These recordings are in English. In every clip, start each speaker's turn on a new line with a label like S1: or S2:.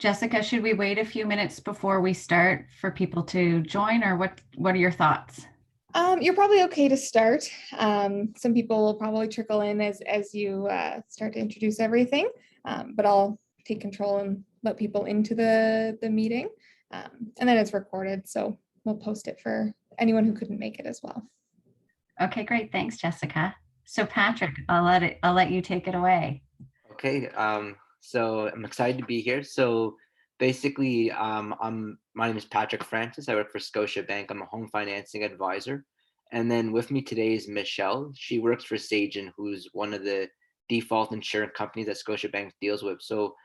S1: Jessica, should we wait a few minutes before we start for people to join, or what are your thoughts?
S2: You're probably okay to start. Some people will probably trickle in as you start to introduce everything, but I'll take control and let people into the meeting. And then it's recorded, so we'll post it for anyone who couldn't make it as well.
S1: Okay, great. Thanks, Jessica. So Patrick, I'll let you take it away.
S3: Okay, so I'm excited to be here. So basically, my name is Patrick Francis. I work for Scotiabank. I'm a home financing advisor. And then with me today is Michelle. She works for Sagen, who's one of the default insurance companies that Scotiabank deals with. So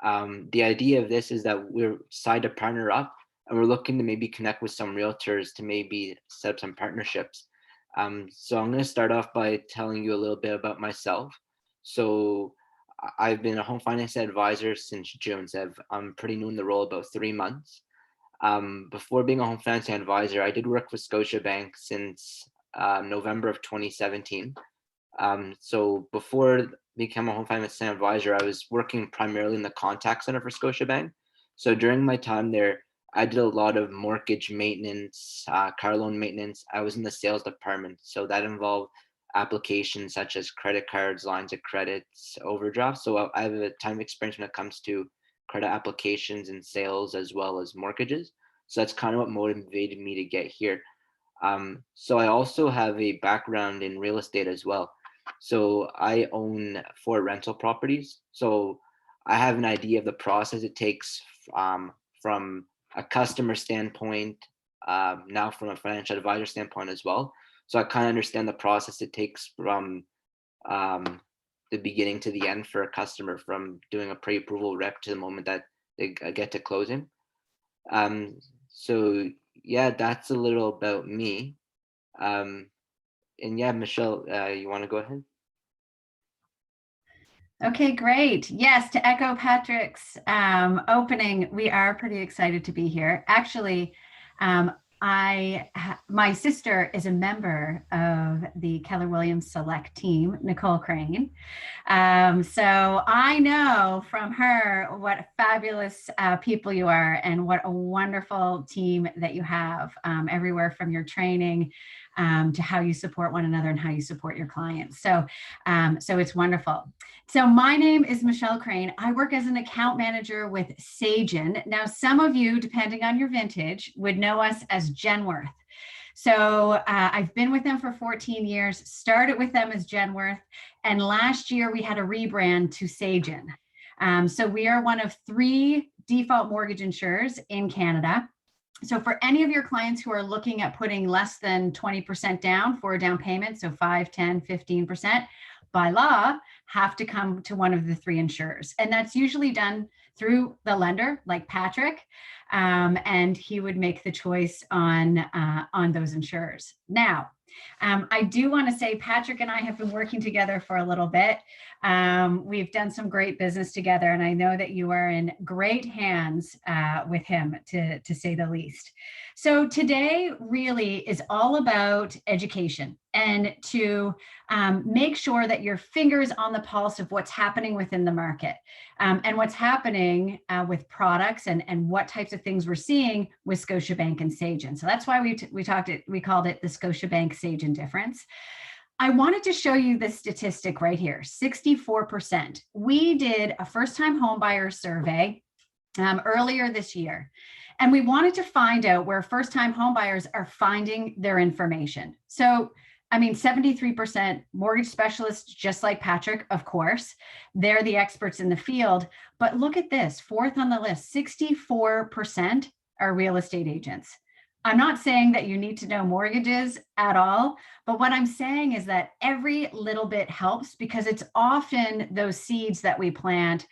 S3: the idea of this is that we're decided to partner up, and we're looking to maybe connect with some realtors to maybe set up some partnerships. So I'm going to start off by telling you a little bit about myself. So I've been a home finance advisor since June, so I'm pretty new in the role, about 3 months. Before being a home financing advisor, I did work with Scotiabank since November of 2017. So before becoming a home financing advisor, I was working primarily in the contact center for Scotiabank. So during my time there, I did a lot of mortgage maintenance, car loan maintenance. I was in the sales department, so that involved applications such as credit cards, lines of credits, overdrafts. So I have a ton of experience when it comes to credit applications and sales as well as mortgages. So that's kind of what motivated me to get here. So I also have a background in real estate as well. So I own 4 rental properties. So I have an idea of the process it takes from a customer standpoint, now from a financial advisor standpoint as well. So I kind of understand the process it takes from the beginning to the end for a customer, from doing a pre-approval rep to the moment that they get to closing. So yeah, that's a little about me. And yeah, Michelle, you want to go ahead?
S1: Okay, great. Yes, to echo Patrick's opening, we are pretty excited to be here. Actually, my sister is a member of the Keller Williams Select team, Nicole Crane. So I know from her what fabulous people you are, and what a wonderful team that you have, everywhere from your training to how you support one another and how you support your clients. So it's wonderful. So my name is Michelle Crane. I work as an account manager with Sagen. Now, some of you, depending on your vintage, would know us as Genworth. So I've been with them for 14 years, started with them as Genworth, and last year we had a rebrand to Sagen. So we are one of 3 default mortgage insurers in Canada. So for any of your clients who are looking at putting less than 20% down for a down payment, so 5, 10, 15%, by law, have to come to one of the 3 insurers. And that's usually done through the lender, like Patrick, and he would make the choice on those insurers. Now, I do want to say Patrick and I have been working together for a little bit. We've done some great business together, and I know that you are in great hands with him, to say the least. So today really is all about education, and to make sure that your finger's on the pulse of what's happening within the market, and what's happening with products, and what types of things we're seeing with Scotiabank and Sagen. So that's why we called it the Scotiabank Sagen difference. I wanted to show you this statistic right here, 64%. We did a first-time home buyer survey earlier this year, and we wanted to find out where first-time home buyers are finding their information. So, I mean, 73% mortgage specialists, just like Patrick, of course, they're the experts in the field. But look at this, 4th on the list, 64% are real estate agents. I'm not saying that you need to know mortgages at all, but what I'm saying is that every little bit helps, because it's often those seeds that we plant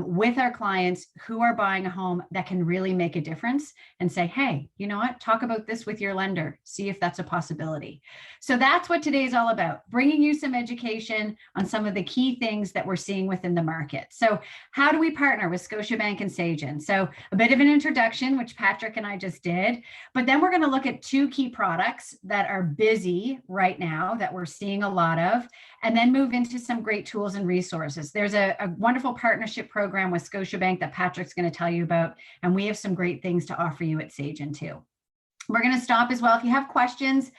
S1: with our clients who are buying a home that can really make a difference, and say, hey, you know what, talk about this with your lender, see if that's a possibility. So that's what today's all about, bringing you some education on some of the key things that we're seeing within the market. So how do we partner with Scotiabank and Sagen? So a bit of an introduction, which Patrick and I just did, but then we're going to look at 2 key products that are are busy right now that we're seeing a lot of, and then move into some great tools and resources. There's a wonderful partnership program with Scotiabank that Patrick's going to tell you about, and we have some great things to offer you at Sagen too. We're going to stop as well. If you have questions,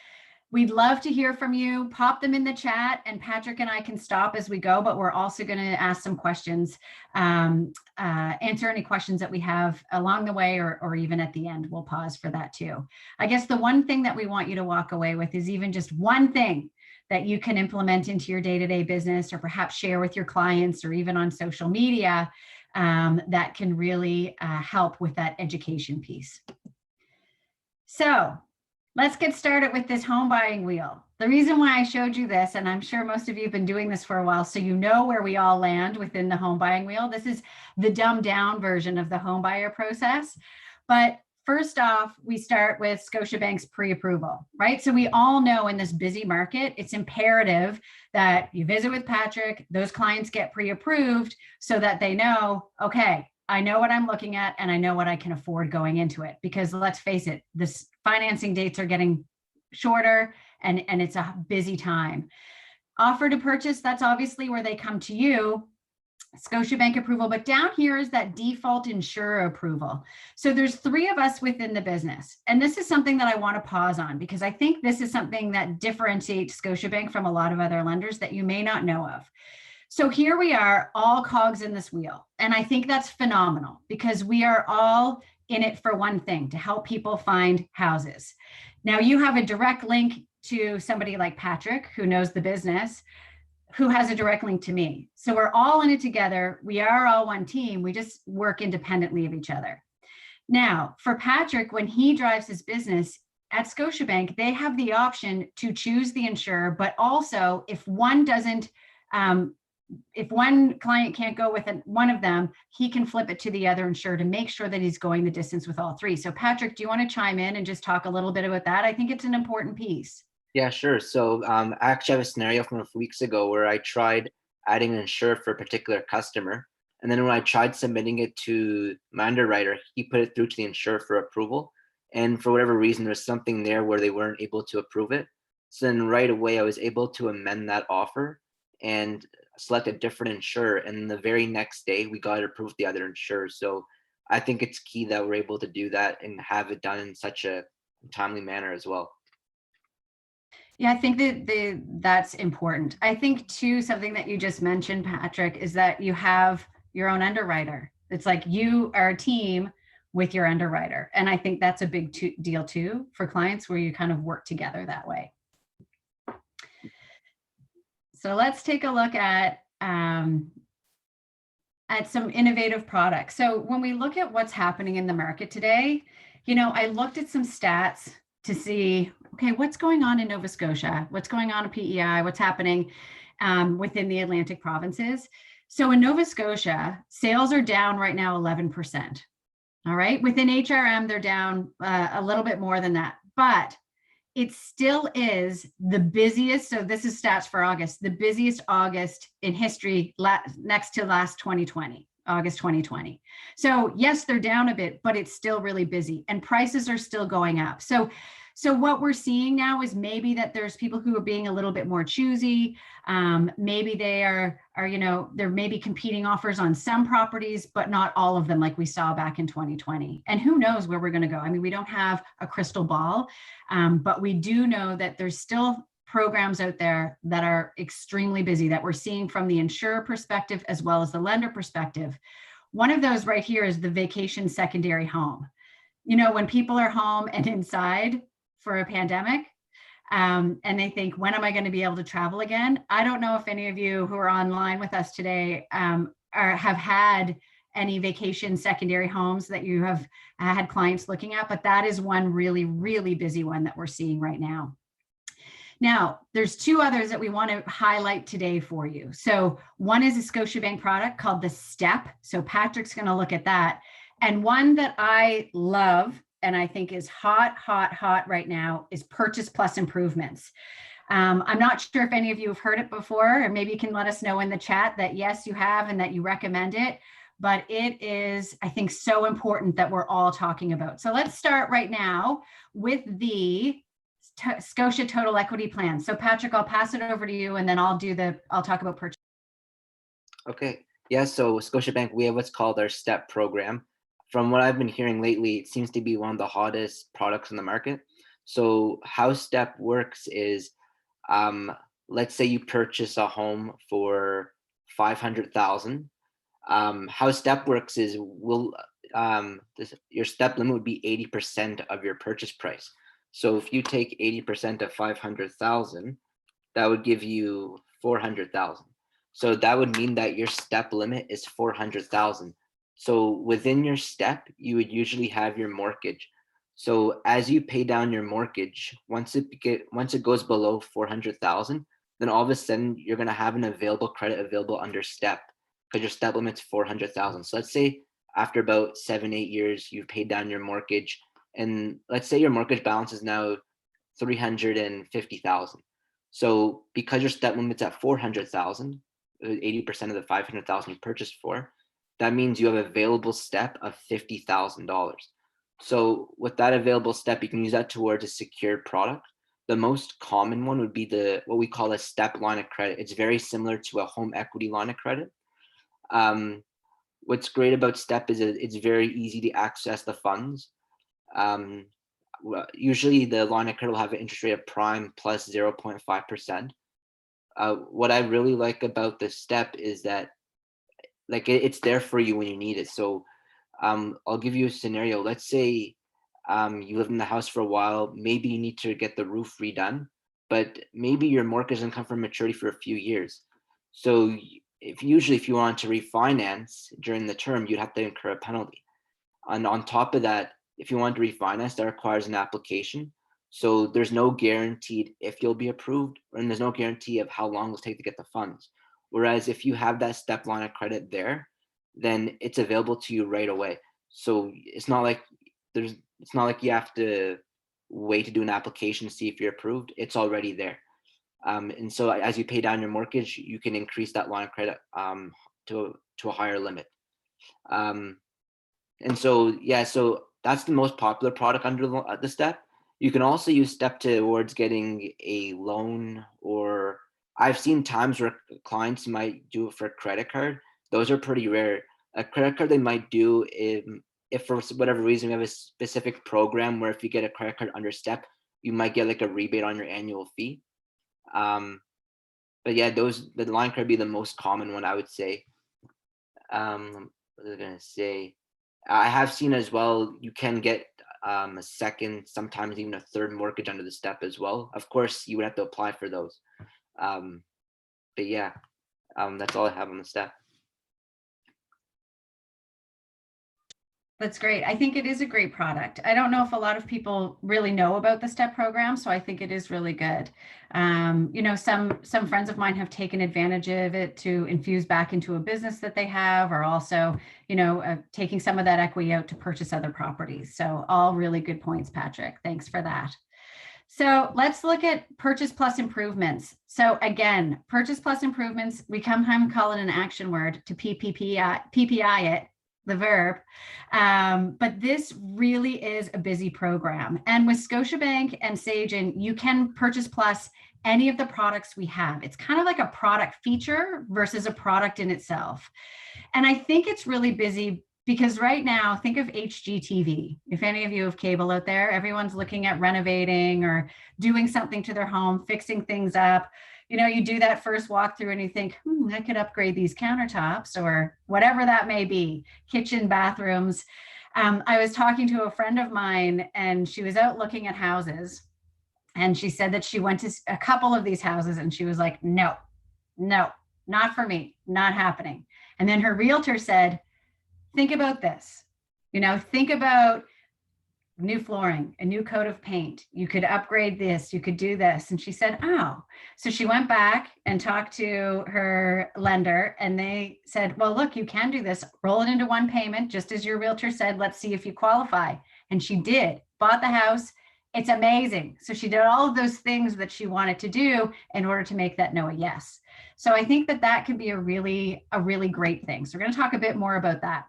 S1: we'd love to hear from you. Pop them in the chat, and Patrick and I can stop as we go, but we're also going to ask some questions, answer any questions that we have along the way, or even at the end. We'll pause for that too. I guess the one thing that we want you to walk away with is even just one thing that you can implement into your day-to-day business, or perhaps share with your clients, or even on social media, that can really help with that education piece. So let's get started with this home buying wheel. The reason why I showed you this, and I'm sure most of you have been doing this for a while, so you know where we all land within the home buying wheel. This is the dumbed down version of the home buyer process. But first off, we start with Scotiabank's pre-approval, right? So we all know in this busy market, it's imperative that you visit with Patrick, those clients get pre-approved so that they know, okay, I know what I'm looking at, and I know what I can afford going into it. Because let's face it, this financing dates are getting shorter, and it's a busy time. Offer to purchase, that's obviously where they come to you, Scotiabank approval, but down here is that default insurer approval. So there's 3 of us within the business. And this is something that I want to pause on, because I think this is something that differentiates Scotiabank from a lot of other lenders that you may not know of. So here we are, all cogs in this wheel. And I think that's phenomenal, because we are all in it for one thing, to help people find houses. Now, you have a direct link to somebody like Patrick, who knows the business, who has a direct link to me. So we're all in it together. We are all one team. We just work independently of each other. Now, for Patrick, when he drives his business at Scotiabank, they have the option to choose the insurer, but also if one doesn't, if one client can't go with one of them, he can flip it to the other insurer to make sure that he's going the distance with all 3. So Patrick, do you want to chime in and just talk a little bit about that? I think it's an important piece.
S3: Yeah, sure. So I actually have a scenario from a few weeks ago where I tried adding an insurer for a particular customer. And then when I tried submitting it to my underwriter, he put it through to the insurer for approval. And for whatever reason, there's something there where they weren't able to approve it. So then right away, I was able to amend that offer and select a different insurer. And the very next day, we got it approved the other insurer. So I think it's key that we're able to do that and have it done in such a timely manner as well.
S1: Yeah, I think that that's important. I think too, something that you just mentioned, Patrick, is that you have your own underwriter. It's like you are a team with your underwriter. And I think that's a big deal too for clients, where you kind of work together that way. So let's take a look at some innovative products. So when we look at what's happening in the market today, you know, I looked at some stats to see, okay, what's going on in Nova Scotia? What's going on in PEI? What's happening within the Atlantic provinces? So in Nova Scotia, sales are down right now 11%. All right. Within HRM, they're down a little bit more than that, but it still is the busiest. So this is stats for August, the busiest August in history, next to last 2020, August 2020. So yes, they're down a bit, but it's still really busy, and prices are still going up. So what we're seeing now is maybe that there's people who are being a little bit more choosy. Maybe they are, you know, there may be competing offers on some properties, but not all of them, like we saw back in 2020. And who knows where we're going to go? I mean, we don't have a crystal ball, but we do know that there's still programs out there that are extremely busy, that we're seeing from the insurer perspective as well as the lender perspective. One of those right here is the vacation secondary home. You know, when people are home and inside for a pandemic, and they think, when am I going to be able to travel again? I don't know if any of you who are online with us today have had any vacation secondary homes that you have had clients looking at, but that is one really, really busy one that we're seeing right now. Now, there's 2 others that we want to highlight today for you. So one is a Scotiabank product called the STEP. So Patrick's going to look at that. And one that I love, and I think is hot right now, is Purchase Plus Improvements. I'm not sure if any of you have heard it before, or maybe you can let us know in the chat that yes, you have, and that you recommend it. But it is, I think, so important that we're all talking about. So let's start right now with the Scotia Total Equity Plan. So Patrick, I'll pass it over to you and then I'll talk about purchase.
S3: Okay. Yeah, so Scotiabank, we have what's called our STEP program. From what I've been hearing lately, it seems to be one of the hottest products in the market. So how STEP works is, let's say you purchase a home for 500,000. How STEP works is your STEP limit would be 80% of your purchase price. So if you take 80% of 500,000, that would give you 400,000. So that would mean that your STEP limit is 400,000. So within your STEP, you would usually have your mortgage. So as you pay down your mortgage, once it goes below 400,000, then all of a sudden you're going to have an available credit available under STEP, because your STEP limit's 400,000. So let's say after about 7-8 years, you've paid down your mortgage, and let's say your mortgage balance is now 350,000. So because your STEP limit's at 400,000, 80% of the 500,000 you purchased for, that means you have available STEP of $50,000. So with that available STEP, you can use that towards a secured product. The most common one would be what we call a STEP line of credit. It's very similar to a home equity line of credit. What's great about STEP is it's very easy to access the funds. Usually the line of credit will have an interest rate of prime plus 0.5%. What I really like about the STEP is that it's there for you when you need it. So I'll give you a scenario. Let's say you live in the house for a while, maybe you need to get the roof redone, but maybe your mortgage doesn't come from maturity for a few years. So if you want to refinance during the term, you'd have to incur a penalty. And on top of that, if you want to refinance, that requires an application. So there's no guaranteed if you'll be approved, and there's no guarantee of how long it'll take to get the funds. Whereas if you have that STEP line of credit there, then it's available to you right away. So it's not like you have to wait to do an application to see if you're approved. It's already there. And so as you pay down your mortgage, you can increase that line of credit to a higher limit. And so, yeah, so that's the most popular product under the STEP. You can also use STEP towards getting a loan, or I've seen times where clients might do it for a credit card. Those are pretty rare. A credit card they might do if for whatever reason we have a specific program where if you get a credit card under STEP, you might get like a rebate on your annual fee. But yeah, the line credit be the most common one, I would say. What was I gonna say? I have seen as well, you can get a second, sometimes even a third mortgage under the STEP as well. Of course, you would have to apply for those. But yeah, that's all I have on the STEP.
S1: That's great. I think it is a great product. I don't know if a lot of people really know about the STEP program, so I think it is really good. Some friends of mine have taken advantage of it to infuse back into a business that they have, or also, taking some of that equity out to purchase other properties. So all really good points, Patrick. Thanks for that. So let's look at purchase plus improvements. So again, purchase plus improvements, we sometimes call it an action word to PPI it, the verb. But this really is a busy program. And with Scotiabank and Sagen, you can purchase plus any of the products we have. It's kind of like a product feature versus a product in itself. And I think it's really busy because right now, think of HGTV. If any of you have cable out there, everyone's looking at renovating or doing something to their home, fixing things up. You do that first walkthrough and you think, I could upgrade these countertops or whatever that may be, kitchen, bathrooms. I was talking to a friend of mine and she was out looking at houses. And she said that she went to a couple of these houses and she was like, no, not for me, not happening. And then her realtor said, think about this, think about new flooring, a new coat of paint. You could upgrade this, you could do this. And she said, oh. So she went back and talked to her lender and they said, well, look, you can do this. Roll it into one payment, just as your realtor said, let's see if you qualify. And she did, bought the house It's amazing. So she did all of those things that she wanted to do in order to make that no a yes. So I think that that can be a really great thing. So we're going to talk a bit more about that.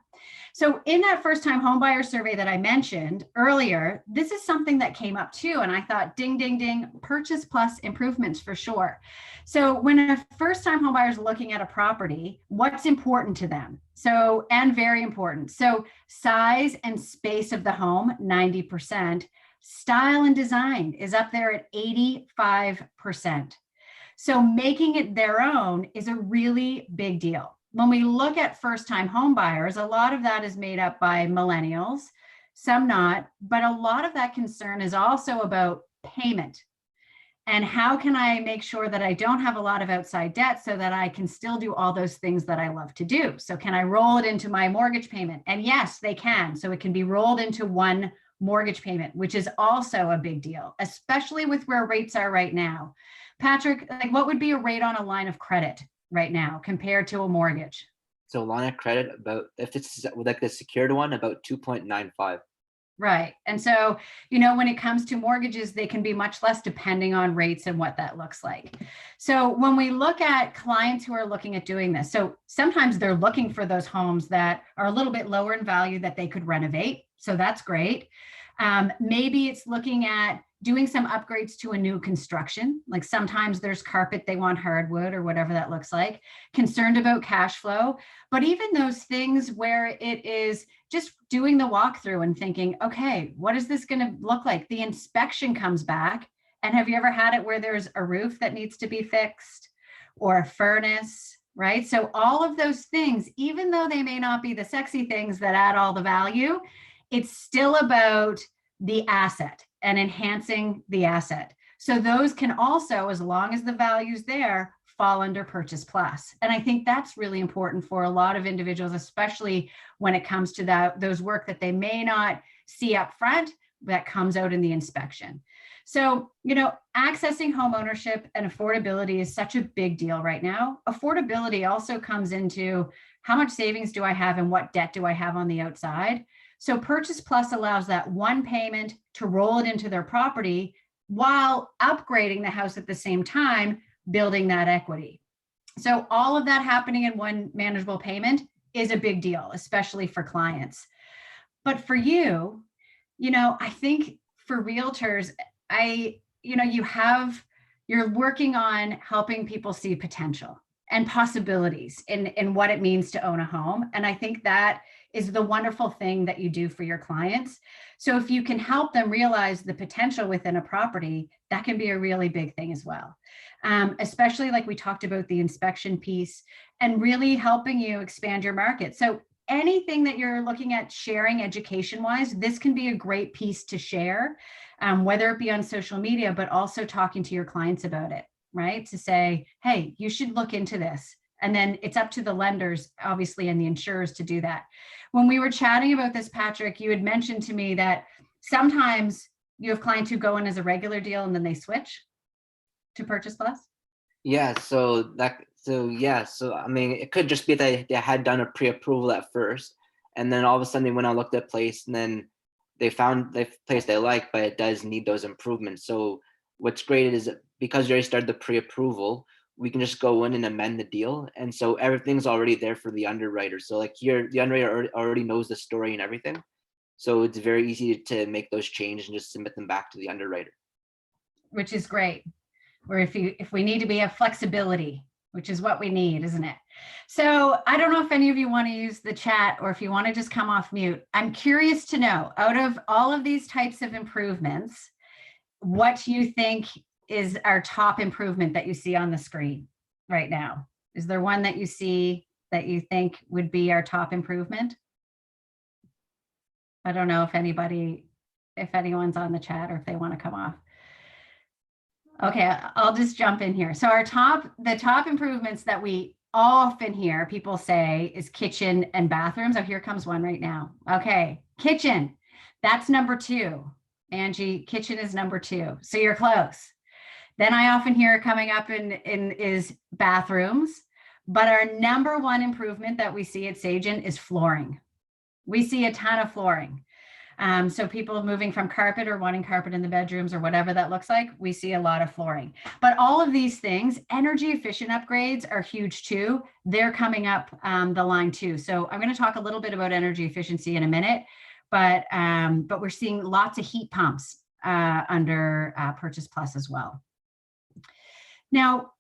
S1: So in that first time homebuyer survey that I mentioned earlier, this is something that came up too. And I thought, ding, ding, ding, purchase plus improvements for sure. So when a first time homebuyer is looking at a property, what's important to them? So, and very important. So size and space of the home, 90%. Style and design is up there at 85%. So making it their own is a really big deal. When we look at first-time home buyers, a lot of that is made up by millennials, some not, but a lot of that concern is also about payment. And how can I make sure that I don't have a lot of outside debt so that I can still do all those things that I love to do? So can I roll it into my mortgage payment? And yes, they can. So it can be rolled into one mortgage payment, which is also a big deal, especially with where rates are right now. Patrick, like what would be a rate on a line of credit right now compared to a mortgage?
S3: So line of credit, about, if it's like the secured one, about 2.95.
S1: Right. And so, you know, when it comes to mortgages, they can be much less depending on rates and what that looks like. So when we look at clients who are looking at doing this, so sometimes they're looking for those homes that are a little bit lower in value that they could renovate. So that's great. Maybe it's looking at doing some upgrades to a new construction. Like sometimes there's carpet, they want hardwood or whatever that looks like, concerned about cash flow. But even those things where it is just doing the walkthrough and thinking, okay, what is this going to look like? The inspection comes back. And have you ever had it where there's a roof that needs to be fixed or a furnace, right? So all of those things, even though they may not be the sexy things that add all the value, it's still about the asset and enhancing the asset. So those can also, as long as the value's there, fall under purchase plus. And I think that's really important for a lot of individuals, especially when it comes to those work that they may not see up front that comes out in the inspection. So, you know, accessing home ownership and affordability is such a big deal right now. Affordability also comes into how much savings do I have and what debt do I have on the outside? So Purchase Plus allows that one payment to roll it into their property while upgrading the house at the same time, building that equity. So all of that happening in one manageable payment is a big deal, especially for clients. But for you, you know, I think for realtors, you're working on helping people see potential and possibilities in what it means to own a home. And I think that is the wonderful thing that you do for your clients. So if you can help them realize the potential within a property, that can be a really big thing as well. Especially like we talked about the inspection piece and really helping you expand your market. So anything that you're looking at sharing education-wise, this can be a great piece to share, whether it be on social media, but also talking to your clients about it, right? To say, hey, you should look into this. And then it's up to the lenders, obviously, and the insurers to do that. When we were chatting about this, Patrick, you had mentioned to me that sometimes you have clients who go in as a regular deal and then they switch to Purchase Plus.
S3: Yeah, so I mean, it could just be that they had done a pre-approval at first, and then all of a sudden they went and looked at a place, and then they found the place they like, but it does need those improvements. So what's great is that because you already started the pre-approval, we can just go in and amend the deal, and so everything's already there for the underwriter. So like here, the underwriter already knows the story and everything, so it's very easy to make those changes and just submit them back to the underwriter.
S1: Which is great. Or if we need to be a flexibility, which is what we need, isn't it? So I don't know if any of you want to use the chat or if you want to just come off mute. I'm curious to know, out of all of these types of improvements, what you think is our top improvement that you see on the screen right now? Is there one that you see that you think would be our top improvement? I don't know if anyone's on the chat or if they want to come off. Okay, I'll just jump in here. So the top improvements that we often hear people say is kitchen and bathrooms. Oh, here comes one right now. Okay, kitchen, that's number 2. Angie, kitchen is number 2. So you're close. Then I often hear coming up in is bathrooms, but our number 1 improvement that we see at Sagen is flooring. We see a ton of flooring. So people moving from carpet or wanting carpet in the bedrooms or whatever that looks like, we see a lot of flooring. But all of these things, energy efficient upgrades are huge too. They're coming up the line too. So I'm going to talk a little bit about energy efficiency in a minute, but we're seeing lots of heat pumps under Purchase Plus as well. Now,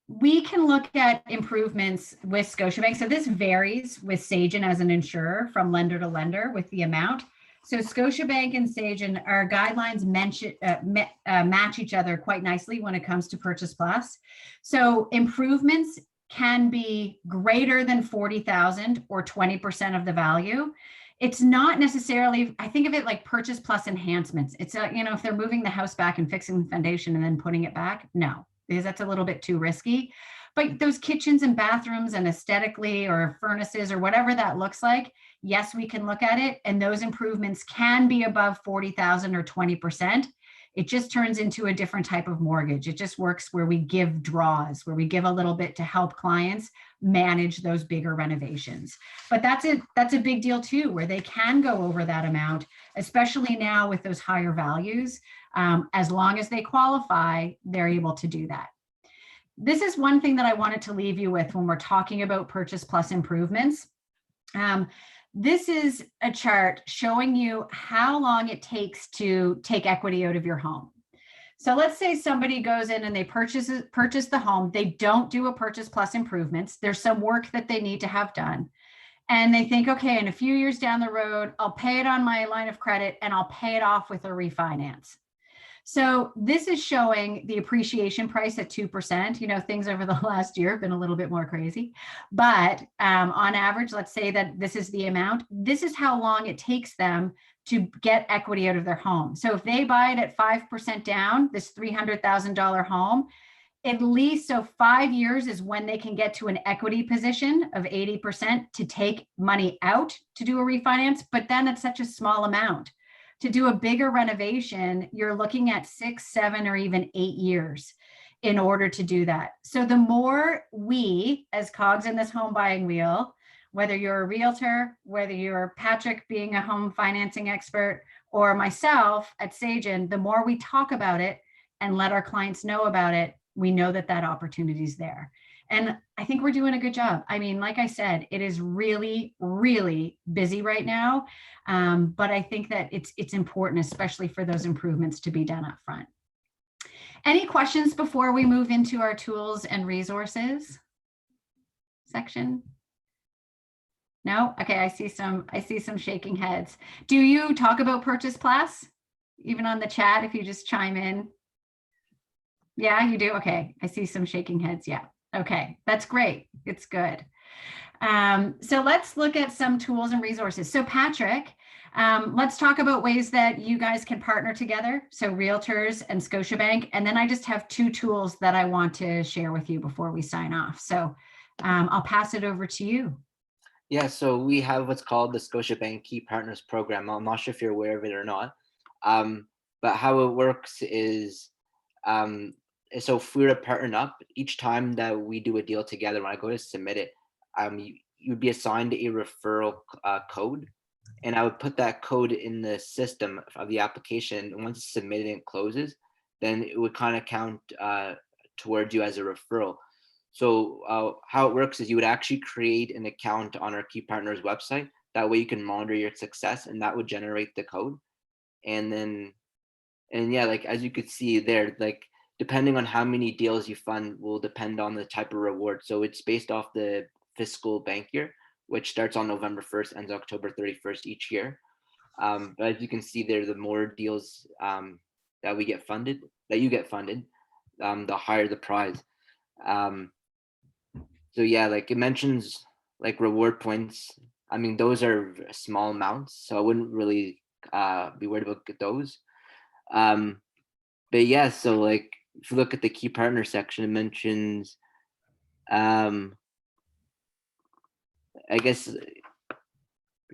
S1: we can look at improvements with Scotiabank. So this varies with Sagen as an insurer from lender to lender with the amount. So Scotiabank and Sagen, our guidelines match each other quite nicely when it comes to Purchase Plus. So improvements can be greater than 40,000 or 20% of the value. It's not necessarily, I think of it like Purchase Plus enhancements. It's if they're moving the house back and fixing the foundation and then putting it back, no, because that's a little bit too risky. But those kitchens and bathrooms and aesthetically or furnaces or whatever that looks like, yes, we can look at it. And those improvements can be above 40,000 or 20%. It just turns into a different type of mortgage. It just works where we give draws, where we give a little bit to help clients manage those bigger renovations. But that's a big deal too, where they can go over that amount, especially now with those higher values. As long as they qualify, they're able to do that. This is one thing that I wanted to leave you with when we're talking about Purchase Plus improvements. This is a chart showing you how long it takes to take equity out of your home. So let's say somebody goes in and they purchase the home. They don't do a Purchase Plus improvements. There's some work that they need to have done. And they think, okay, in a few years down the road, I'll pay it on my line of credit and I'll pay it off with a refinance. So this is showing the appreciation price at 2%. Things over the last year have been a little bit more crazy. But on average, let's say that this is the amount. This is how long it takes them to get equity out of their home. So if they buy it at 5% down, this $300,000 home, at least, so 5 years is when they can get to an equity position of 80% to take money out to do a refinance. But then it's such a small amount. To do a bigger renovation, you're looking at 6, 7, or even 8 years in order to do that. So the more we, as cogs in this home buying wheel, whether you're a realtor, whether you're Patrick being a home financing expert, or myself at Sagen, the more we talk about it and let our clients know about it, we know that that opportunity is there. And I think we're doing a good job. I mean, like I said, it is really, really busy right now. But I think that it's important, especially for those improvements, to be done up front. Any questions before we move into our tools and resources section? No? Okay, I see some shaking heads. Do you talk about Purchase Plus? Even on the chat, if you just chime in. Yeah, you do? Okay, I see some shaking heads. Yeah. Okay, that's great. It's good. So let's look at some tools and resources. So Patrick, let's talk about ways that you guys can partner together. So realtors and Scotiabank. And then I just have 2 tools that I want to share with you before we sign off. So I'll pass it over to you.
S3: Yeah, so we have what's called the Scotiabank Key Partners Program. I'm not sure if you're aware of it or not. But how it works is, so if we were to partner up, each time that we do a deal together, when I go to submit it, you'd be assigned a referral code, and I would put that code in the system of the application. And once it's submitted and closes, then it would kind of count towards you as a referral. So how it works is you would actually create an account on our Key Partners website. That way you can monitor your success, and that would generate the code. And yeah, like as you could see there, like depending on how many deals you fund will depend on the type of reward. So it's based off the fiscal bank year, which starts on November 1st, ends October 31st each year. But as you can see there, the more deals that you get funded, the higher the prize. So yeah, like it mentions like reward points. I mean, those are small amounts, so I wouldn't really be worried about those. But yeah, so like if you look at the key partner section, it mentions, I guess,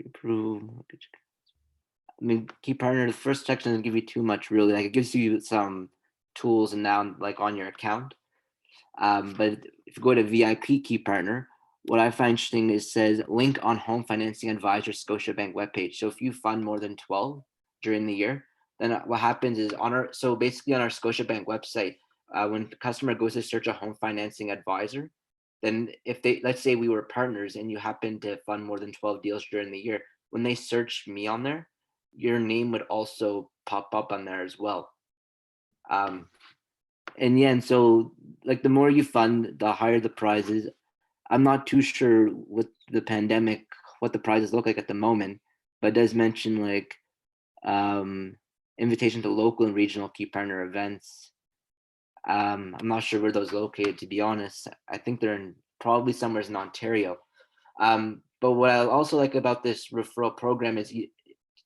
S3: approve. I mean, key partner. The first section doesn't give you too much, really. Like it gives you some tools and now like on your account. But if you go to VIP key partner, what I find interesting is says link on home financing advisor Scotiabank webpage. So if you fund more than 12 during the year, then what happens is so basically on our Scotiabank website, when the customer goes to search a home financing advisor, then if let's say we were partners and you happen to fund more than 12 deals during the year, when they search me on there, your name would also pop up on there as well. And yeah, and so like the more you fund, the higher the prizes. I'm not too sure with the pandemic what the prizes look like at the moment, but it does mention like invitation to local and regional key partner events. I'm not sure where those are located, to be honest. I think they're probably somewhere in Ontario. But what I also like about this referral program is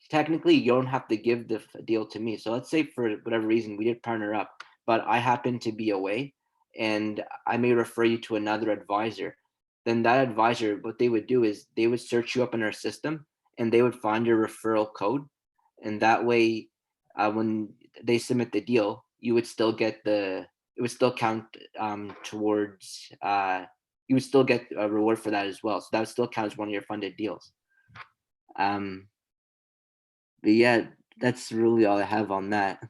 S3: technically you don't have to give the deal to me. So let's say for whatever reason we did partner up, but I happen to be away and I may refer you to another advisor. Then that advisor, what they would do is they would search you up in our system and they would find your referral code. And that way, when they submit the deal, you would still get it would still count towards, you would still get a reward for that as well. So that would still count as one of your funded deals. But yeah, that's really all I have on that.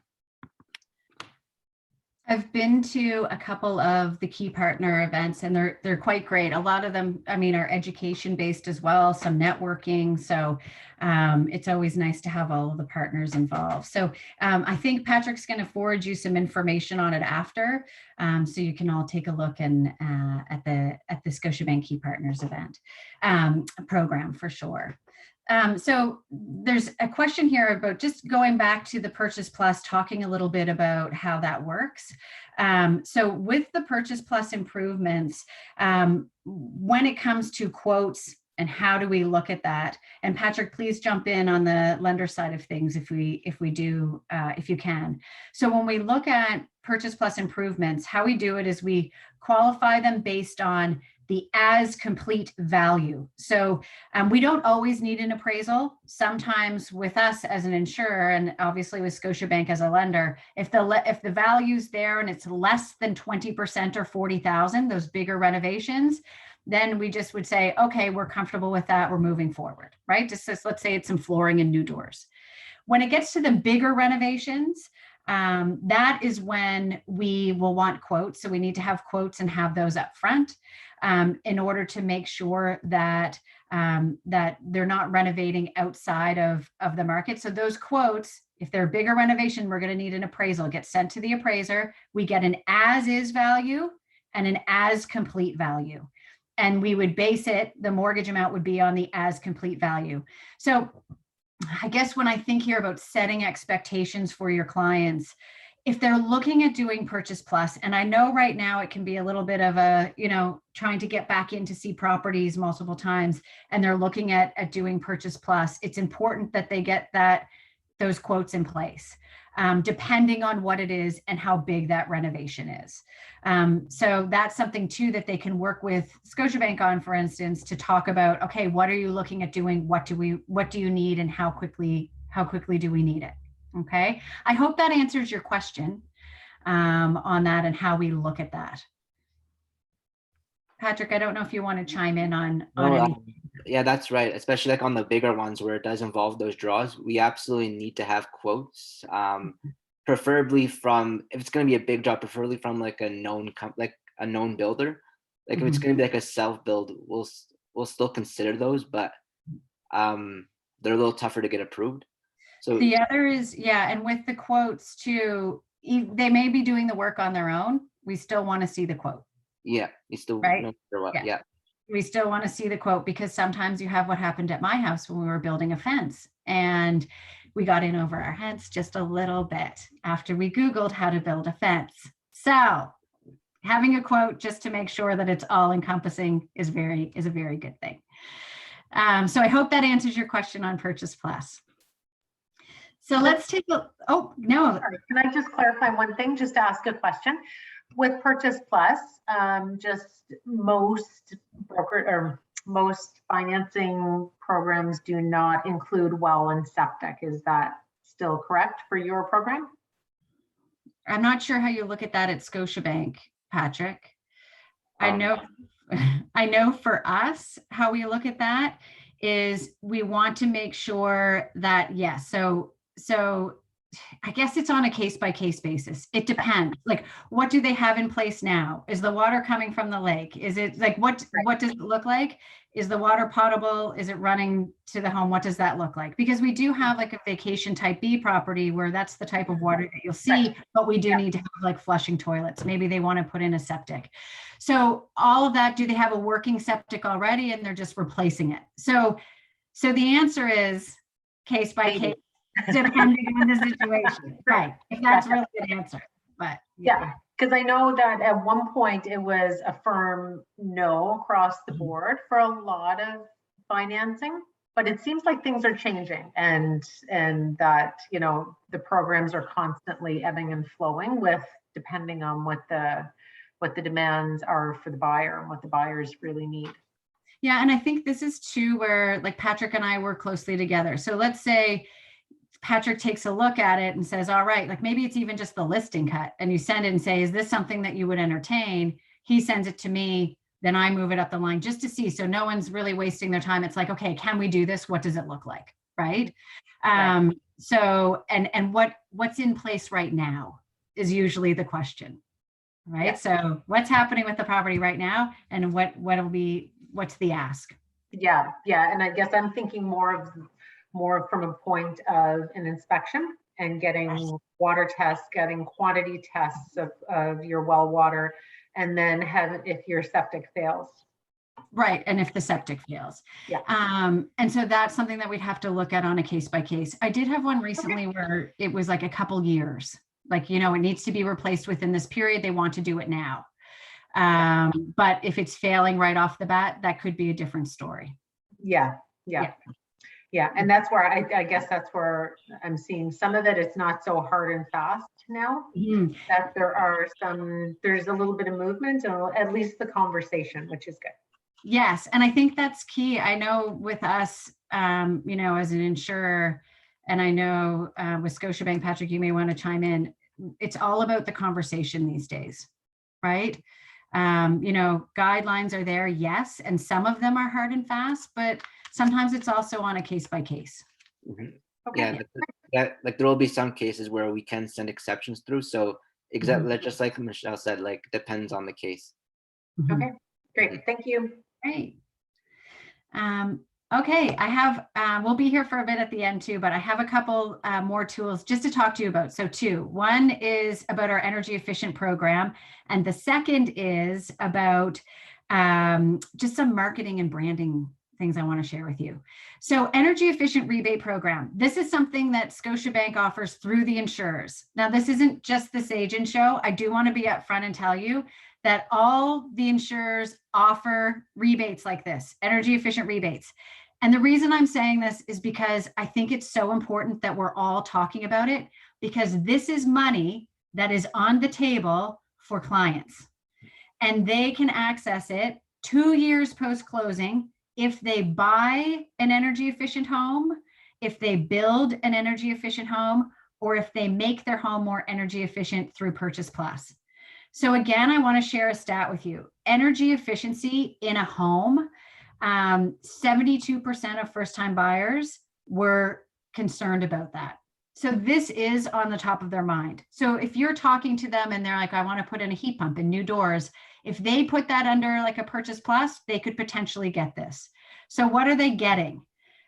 S1: I've been to a couple of the key partner events and they're quite great. A lot of them, I mean, are education based as well, some networking. So it's always nice to have all of the partners involved. So I think Patrick's going to forward you some information on it after, so you can all take a look and at the Scotiabank Key Partners event program for sure. So there's a question here about just going back to the Purchase Plus, talking a little bit about how that works. So with the Purchase Plus improvements, when it comes to quotes and how do we look at that? And Patrick, please jump in on the lender side of things if you can. So when we look at Purchase Plus improvements, how we do it is we qualify them based on the as complete value. So we don't always need an appraisal. Sometimes with us as an insurer, and obviously with Scotiabank as a lender, if the value's there and it's less than 20% or 40,000, those bigger renovations, then we just would say, okay, we're comfortable with that. We're moving forward, right? Just let's say it's some flooring and new doors. When it gets to the bigger renovations, that is when we will want quotes. So we need to have quotes and have those up front in order to make sure that that they're not renovating outside of the market. So those quotes, if they're a bigger renovation, we're going to need an appraisal. It gets sent to the appraiser. We get an as is value and an as complete value. And we would base it, the mortgage amount would be on the as complete value. So I guess when I think here about setting expectations for your clients, if they're looking at doing Purchase Plus, and I know right now it can be a little bit of a, trying to get back in to see properties multiple times, and they're looking at doing Purchase Plus, it's important that they get those quotes in place, depending on what it is and how big that renovation is. So that's something too that they can work with Scotiabank on, for instance, to talk about, okay, what are you looking at doing? What do you need, and how quickly do we need it? Okay. I hope that answers your question on that and how we look at that. Patrick, I don't know if you want to chime in on anything.
S3: Yeah, that's right. Especially like on the bigger ones where it does involve those draws, we absolutely need to have quotes. Preferably from, if it's going to be a big job, preferably from like a known builder. Like if it's going to be like a self build, we'll still consider those, but they're a little tougher to get approved. So
S1: the other is, and with the quotes too, they may be doing the work on their own. We still want to see the quote.
S3: Yeah, you still
S1: right?
S3: know what, yeah.
S1: We still want to see the quote, because sometimes you have what happened at my house when we were building a fence, and we got in over our heads just a little bit after we Googled how to build a fence. So having a quote just to make sure that it's all encompassing is a very good thing. So I hope that answers your question on Purchase Plus. So let's take a, oh, no.
S4: Sorry, can I just clarify one thing, just to ask a question? With Purchase Plus, just most financing programs do not include well and septic. Is that still correct for your program?
S1: I'm not sure how you look at that at Scotiabank, Patrick. I know I know for us, how we look at that is we want to make sure that, yes, so I guess it's on a case by case basis. It depends. Like, what do they have in place now? Is the water coming from the lake? Is it like, what does it look like? Is the water potable? Is it running to the home? What does that look like? Because we do have like a vacation type B property where that's the type of water that you'll see, but we do need to have like flushing toilets. Maybe they want to put in a septic. So all of that, do they have a working septic already and they're just replacing it? So the answer is case by case, depending on the situation. Right. If that's really the answer. But
S4: yeah, because I know that at one point it was a firm no across the board for a lot of financing, but it seems like things are changing and that, you know, the programs are constantly ebbing and flowing with depending on what the demands are for the buyer and what the buyers really need.
S1: Yeah, and I think this is too where like Patrick and I work closely together. So let's say Patrick takes a look at it and says, all right, like maybe it's even just the listing cut, and you send it and say, is this something that you would entertain? He sends it to me, then I move it up the line just to see. So no one's really wasting their time. It's like, okay, can we do this? What does it look like? Right. So, and what's in place right now is usually the question, right? Yeah. So what's happening with the property right now, and what's the ask?
S4: Yeah. And I guess I'm thinking more from a point of an inspection and getting water tests, getting quantity tests of your well water, and then if your septic fails.
S1: Right. And if the septic fails.
S4: Yeah.
S1: And so that's something that we'd have to look at on a case by case. I did have one recently where it was like a couple years, like, you know, it needs to be replaced within this period. They want to do it now. But if it's failing right off the bat, that could be a different story.
S4: Yeah. And that's where I guess that's where I'm seeing some of it. It's not so hard and fast now. Mm-hmm. That there's a little bit of movement, or at least the conversation, which is good.
S1: Yes. And I think that's key. I know with us, you know, as an insurer, and I know with Scotiabank, Patrick, you may want to chime in. It's all about the conversation these days, right? You know, guidelines are there, yes, and some of them are hard and fast, but sometimes it's also on a case by case.
S3: Mm-hmm. Okay. Yeah, like there will be some cases where we can send exceptions through. So just like Michelle said, like depends on the case.
S4: Mm-hmm. Okay, great, thank you.
S1: Great. Okay, I have, we'll be here for a bit at the end too, but I have a couple more tools just to talk to you about. So one is about our energy efficient program. And the second is about just some marketing and branding things I want to share with you. So energy efficient rebate program. This is something that Scotiabank offers through the insurers. Now, this isn't just the Sagen show. I do want to be upfront and tell you that all the insurers offer rebates like this, energy efficient rebates. And the reason I'm saying this is because I think it's so important that we're all talking about it, because this is money that is on the table for clients, and they can access it 2 years post-closing if they buy an energy efficient home, if they build an energy efficient home, or if they make their home more energy efficient through Purchase Plus. So again, I want to share a stat with you. Energy efficiency in a home, 72% of first-time buyers were concerned about that. So this is on the top of their mind. So if you're talking to them and they're like, I want to put in a heat pump and new doors, if they put that under like a Purchase Plus, they could potentially get this. So what are they getting?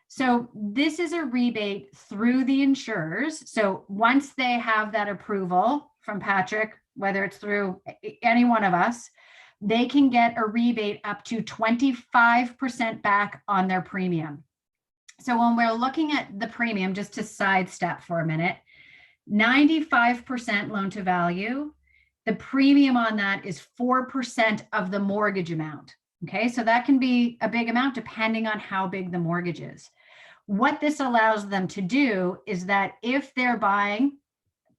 S1: So this is a rebate through the insurers. So once they have that approval from Patrick, whether it's through any one of us, they can get a rebate up to 25% back on their premium. So when we're looking at the premium, just to sidestep for a minute, 95% loan to value, the premium on that is 4% of the mortgage amount. Okay, so that can be a big amount depending on how big the mortgage is. What this allows them to do is that if they're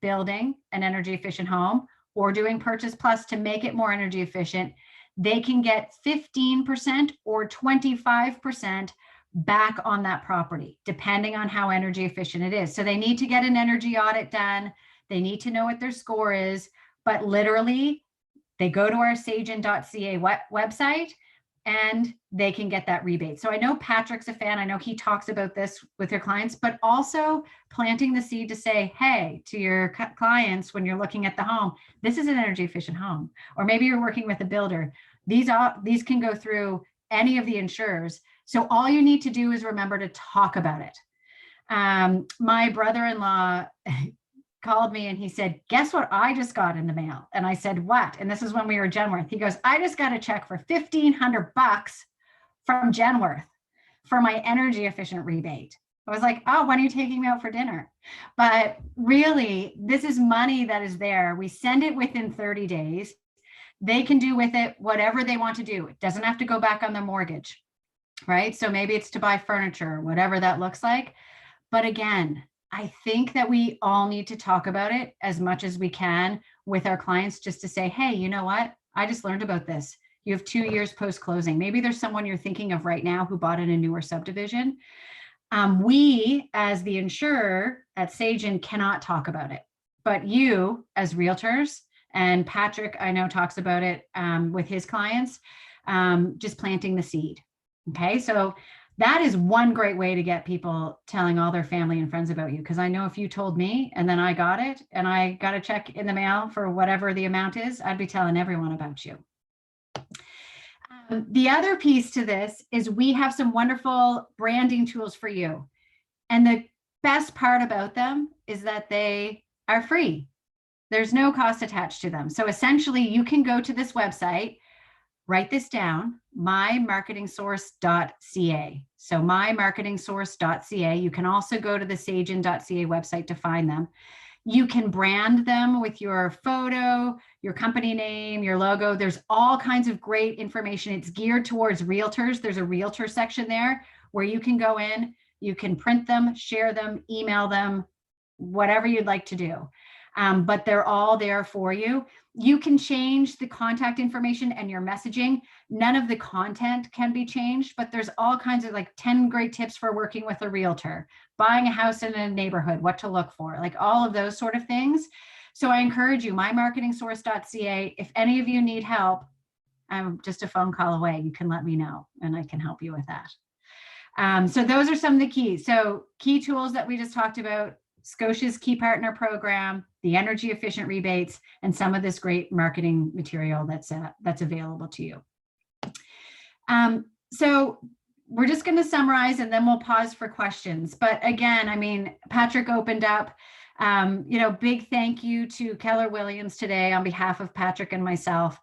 S1: building an energy efficient home or doing Purchase Plus to make it more energy efficient, they can get 15% or 25% back on that property, depending on how energy efficient it is. So they need to get an energy audit done. They need to know what their score is, but literally they go to our sagen.ca website, and they can get that rebate. So I know Patrick's a fan. I know he talks about this with your clients, but also planting the seed to say, hey, to your clients, when you're looking at the home, this is an energy efficient home. Or maybe you're working with a builder. These can go through any of the insurers. So all you need to do is remember to talk about it. My brother-in-law called me and he said, guess what I just got in the mail? And I said, what? And this is when we were Genworth. He goes, I just got a check for $1,500 from Genworth for my energy efficient rebate. I was like, oh, when are you taking me out for dinner? But really, this is money that is there. We send it within 30 days. They can do with it whatever they want to do. It doesn't have to go back on their mortgage, right? So maybe it's to buy furniture, whatever that looks like. But again, I think that we all need to talk about it as much as we can with our clients, just to say, hey, you know what? I just learned about this. You have 2 years post-closing. Maybe there's someone you're thinking of right now who bought in a newer subdivision. We, as the insurer at Sagen, cannot talk about it. But you, as realtors, and Patrick, I know, talks about it with his clients, just planting the seed. Okay, so that is one great way to get people telling all their family and friends about you. Because I know if you told me and then I got it and I got a check in the mail for whatever the amount is, I'd be telling everyone about you. The other piece to this is we have some wonderful branding tools for you. And the best part about them is that they are free. There's no cost attached to them. So essentially, you can go to this website, write this down, mymarketingsource.ca. So mymarketingsource.ca. You can also go to the sagen.ca website to find them. You can brand them with your photo, your company name, your logo. There's all kinds of great information. It's geared towards realtors. There's a realtor section there where you can go in, you can print them, share them, email them, whatever you'd like to do. But they're all there for you. You can change the contact information and your messaging. None of the content can be changed, but there's all kinds of like 10 great tips for working with a realtor, buying a house in a neighborhood, what to look for, like all of those sort of things. So I encourage you, mymarketingsource.ca. If any of you need help, I'm just a phone call away. You can let me know and I can help you with that. So those are some of the keys. So key tools that we just talked about: Scotia's Key Partner Program, the energy efficient rebates, and some of this great marketing material that's available to you. So we're just going to summarize and then we'll pause for questions. But again, I mean, Patrick opened up, big thank you to Keller Williams today on behalf of Patrick and myself.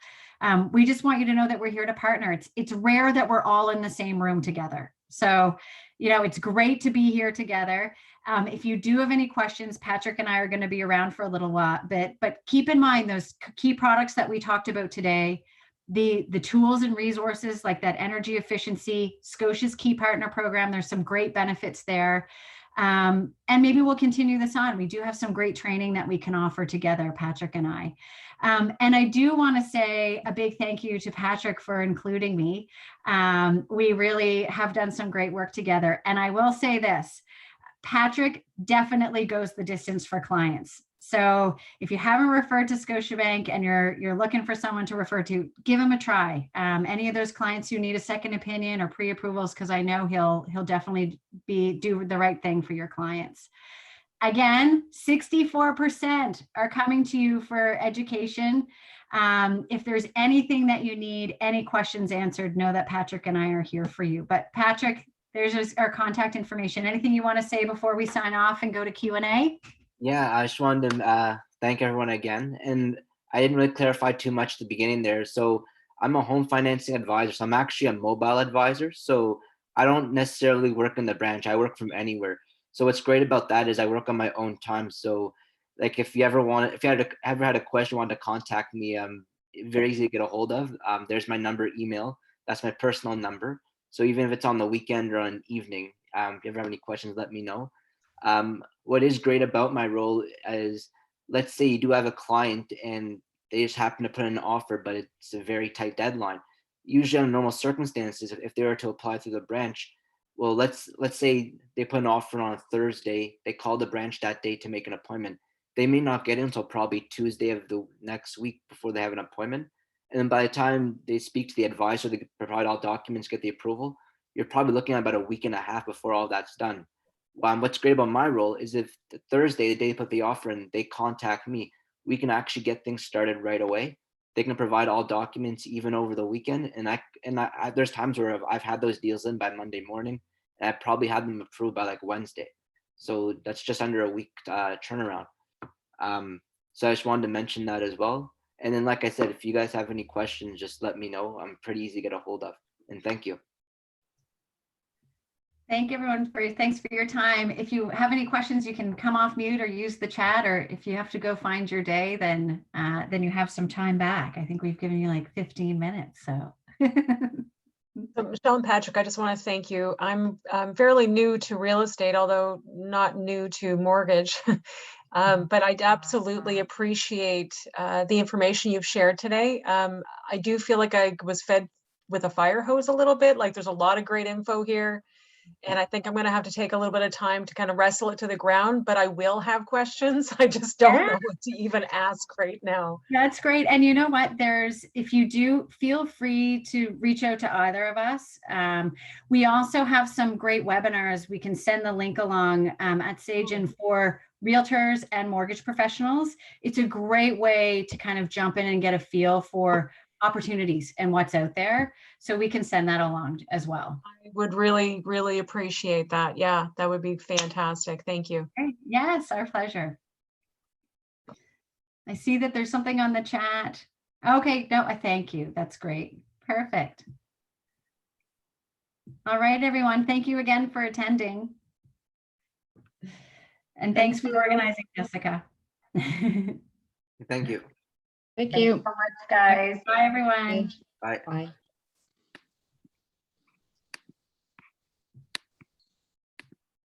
S1: We just want you to know that we're here to partner. It's rare that we're all in the same room together. So, it's great to be here together. If you do have any questions, Patrick and I are going to be around for a little while, but keep in mind those key products that we talked about today, the tools and resources like that energy efficiency, Scotia's Key Partner Program. There's some great benefits there. And maybe we'll continue this on. We do have some great training that we can offer together, Patrick and I. And I do want to say a big thank you to Patrick for including me. We really have done some great work together. And I will say this: Patrick definitely goes the distance for clients. So if you haven't referred to Scotiabank and you're looking for someone to refer to, give him a try. Any of those clients who need a second opinion or pre-approvals, because I know he'll definitely do the right thing for your clients. Again, 64% are coming to you for education. If there's anything that you need, any questions answered, know that Patrick and I are here for you. But Patrick, there's just our contact information. Anything you want to say before we sign off and go to Q&A?
S3: Yeah, I just wanted to thank everyone again. And I didn't really clarify too much at the beginning there. So I'm a home financing advisor. So I'm actually a mobile advisor. So I don't necessarily work in the branch. I work from anywhere. So what's great about that is I work on my own time. So like if you ever had a question, wanted to contact me, very easy to get a hold of. There's my number, email. That's my personal number. So even if it's on the weekend or on an evening, if you ever have any questions, let me know. What is great about my role is, let's say you do have a client and they just happen to put in an offer, but it's a very tight deadline. Usually under normal circumstances, if they were to apply through the branch, well, let's say they put an offer on a Thursday, they call the branch that day to make an appointment. They may not get in until probably Tuesday of the next week before they have an appointment. And then by the time they speak to the advisor, they provide all documents, get the approval, you're probably looking at about a week and a half before all that's done. What's great about my role is if the Thursday, the day they put the offer in, they contact me, we can actually get things started right away. They can provide all documents even over the weekend. And there's times where I've had those deals in by Monday morning, and I probably had them approved by like Wednesday. So that's just under a week turnaround. So I just wanted to mention that as well. And then, like I said, if you guys have any questions, just let me know. I'm pretty easy to get a hold of. And thank you.
S1: Thank everyone thanks for your time. If you have any questions, you can come off mute or use the chat, or if you have to go find your day, then you have some time back. I think we've given you like 15 minutes, so.
S5: So Michelle and Patrick, I just want to thank you. I'm fairly new to real estate, although not new to mortgage. But I absolutely appreciate the information you've shared today. I do feel like I was fed with a fire hose a little bit, like there's a lot of great info here. And I think I'm going to have to take a little bit of time to kind of wrestle it to the ground, but I will have questions. I just don't know what to even ask right now.
S1: That's great. And you know what, if you do, feel free to reach out to either of us. We also have some great webinars. We can send the link along at Sagen for realtors and mortgage professionals. It's a great way to kind of jump in and get a feel for opportunities and what's out there. So we can send that along as well.
S5: I would really, really appreciate that. Yeah, that would be fantastic. Thank you.
S1: Yes, our pleasure. I see that there's something on the chat. Okay, no, I thank you. That's great. Perfect. All right, everyone. Thank you again for attending. And thanks for organizing, Jessica.
S3: Thank you.
S2: Thank
S4: Thank you so much, guys.
S1: Bye, everyone.
S3: Bye.
S2: Bye.